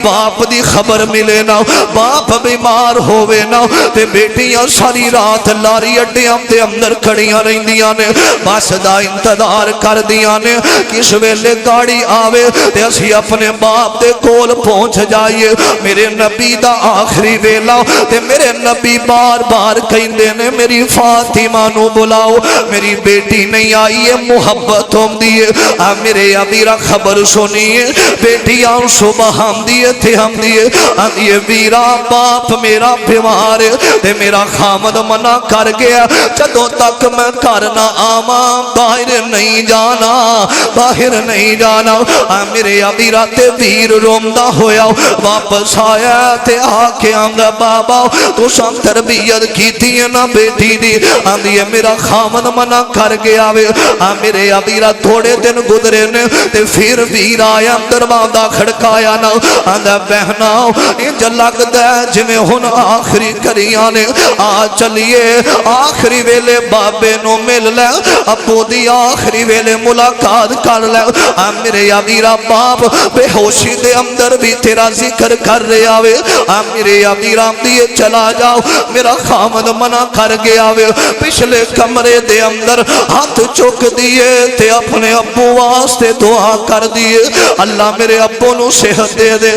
باپ دی خبر ملے نا، باپ بیمار ہووے نا تے بیٹیاں ساری رات لاری اڈیاں تے اندر کھڑیاں رہندیاں نے، بس دا انتظار کر دیاں نے کس ویلے گاڑی آوے تے اسی اپنے باپ دے کول پہنچ جائیے۔ میرے نبی دا آخری ویلا تے میرے نبی بار بار کہندے نے میری فاطمہ نو بلاؤ، میری بیٹی نہیں آئی ہے، محبت ہوندی ہے۔ میرے ابیرا خبر سنیے، بیٹیاں صبح آمدی تھے ہم دیئے ویرا باپ میرا بیمار تے میرا خامد منع کر گیا، جدوں تک میں کرنا آماں باہر نہیں جانا، باہر نہیں جانا۔ میرے ابیرا تے ویر رومدہ ہویا واپس آیا تے آکے آمدہ بابا تو سان تربیت کی تھی نا بیٹی دی، آمدیے میرا خامد منع کر گیا وے۔ میرے ابیرا تھوڑے دن گزرے نے تے پھر ویر آیا دروازہ کھڑکایا نا، آندہ بہناؤ انج لگدا ہے جویں ہن آخری کریاں نے، آ چلیے آخری ویلے بابے نو مل لے، ابو دی آخری ویلے ملاقات کر لے۔ میرے ابیرا باپ بے ہوشی دے اندر بھی تیرا ذکر کر رہا وے، میرے ابیرا دیے چلا جاؤ، میرا خامد منع کر گیا وے۔ پچھلے کمرے دے اندر ہاتھ چک دیے تے اپنے ابو واسطے دعا کر دیے، اللہ میرے ابو نو صحت دے دے۔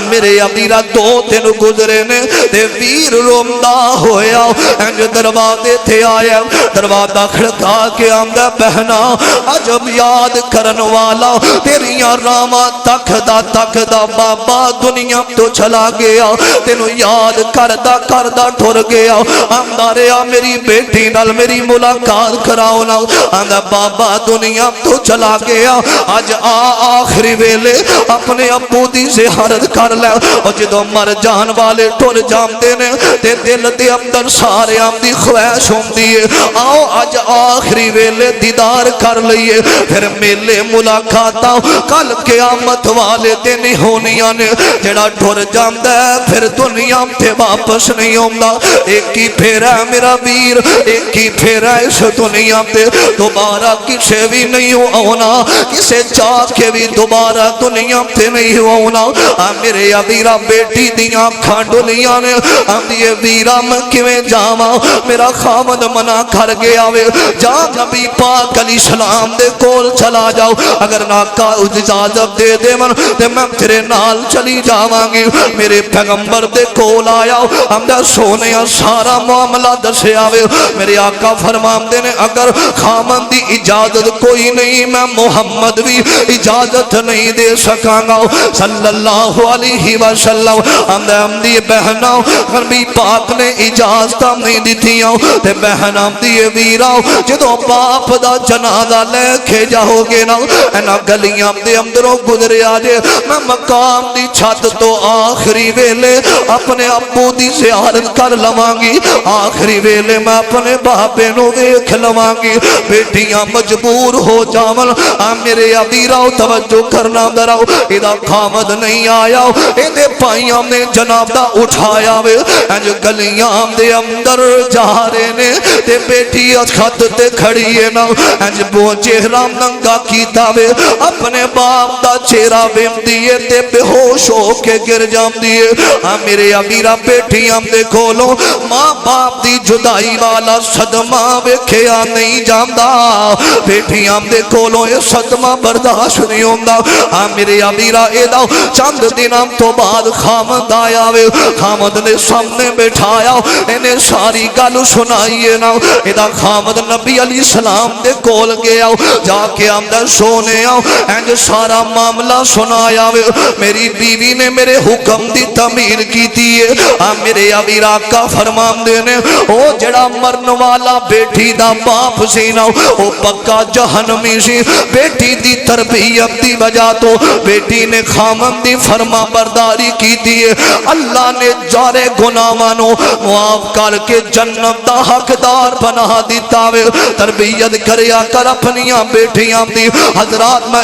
میرے ابیرا دو دن گزرے نے تے ویر رومدہ ہویا، انج دروازے تھے آیا، دروازہ کھڑکا کے آمدہ بہنا عجب یاد کرن والا تیریاں راما تک دا بابا دنیا تو چلا گیا، تینو یاد کردہ ٹھر گیا، آمدہ رہا میری بیٹی نال میری ملاقات کراؤنا، آمدہ بابا دنیا تو چلا گیا، آج آخری ویلے اپنے ابو دی زیارت کر لے، اور جدو مر جان والے ٹھر جامدے نے تے دل دے اندر سارے آمدی خواہش ہوندی ہے، آؤ آج آخری ویلے دیدار کر لئیے، پھر میلے ملاقاتاں کل قیامت والے دن ہونیاں نے، جڑا ٹھر جامدہ ہے پھر دنیا تے واپس نہیں ہوندہ، ایک ہی پھیرا ہے میرا ویر، ایک ہی پھیرا ہے اس دنیا تے، دوبارہ کسے بھی نہیں ہونا، کسے چاہ کے بھی دوبارہ دنیا تے نہیں ہونا۔ میرے ابیرا بیٹی دیاں کھانڈولیاں نے، آندیے ویرا میں کیویں جاواں، میرا خامد منع کر گیا وے، جا نبی پاک علیہ السلام دے کول چلا جاؤ، اگر ناکا اجازت دے دے من تے میں تیرے نال چلی جاواں گی۔ میرے پیغمبر دے کول آیا، ہمدہ سونے سارا معاملہ دسیا وے، میرے آقا فرماندے نے اگر خامد دی اجازت کوئی نہیں میں محمد بھی اجازت نہیں دے سکاں گا صلی اللہ علیہ وسلم۔ ہمدی بہناں نبی پاک نے اجازت نہیں دیتیاں تے بہناں دی ویراں جدوں باپ دا جنازہ لے کے جاؤ گے نا، اینا گلیاں دے اندروں گزرے آجے، میں مقام دی چھت تو آخری ویلے اپنے ابو دی زیارت کر لواں گی، آخری ویلے میں اپنے باپے نو دیکھ لواں گی۔ بیٹیاں مجبور ہو جاون، میرے ابیراں توجہ کرنا دراؤ، ادا خامد نہیں آیا، ایدے پائیاں نے جناب دا اٹھایا وے، انج گلیاں دے اندر جا رہے نے تے بیٹی خط تے کھڑی ہے نا، انج بو چہرہ ننگا کیتا وے، اپنے باپ دا چہرہ بیم دیئے تے بے ہوش ہو کے گر جام دیئے۔ میرے امیرہ بیٹیاں دے کھولو، ماں باپ دی جدائی والا صدمہ ویکھیا نہیں جامدہ، بیٹیاں دے کھولو یہ صدمہ برداشت نہیں ہوندہ۔ میرے امیرہ ایدہ چند دنام تو بعد خامد آیا وے، خامد نے سامنے بیٹھایا، انہیں ساری گالو سنائیے نا، ایدہ خامد نبی علیہ السلام دے کول گیا، جا کے آمدہ سونے آؤ، انج سارا معاملہ سنایا وے، میری بیوی نے میرے حکم دی تعمیر کی دیئے، میرے امیرہ کا فرمان دینے، او جڑا مرن والا بیٹی دا باپ سینا، او پکا جہنمی سی، بیٹی دی تربیت دی وجہ تو بیٹی نے خامن دی فرما برداری کی دیئے، اللہ نے جارے گناہانو معاف کر کے جنت دا حقدار بنا دیتا وے۔ تربیت کریا کر اپنیاں بیٹیاں دی، حضرات میں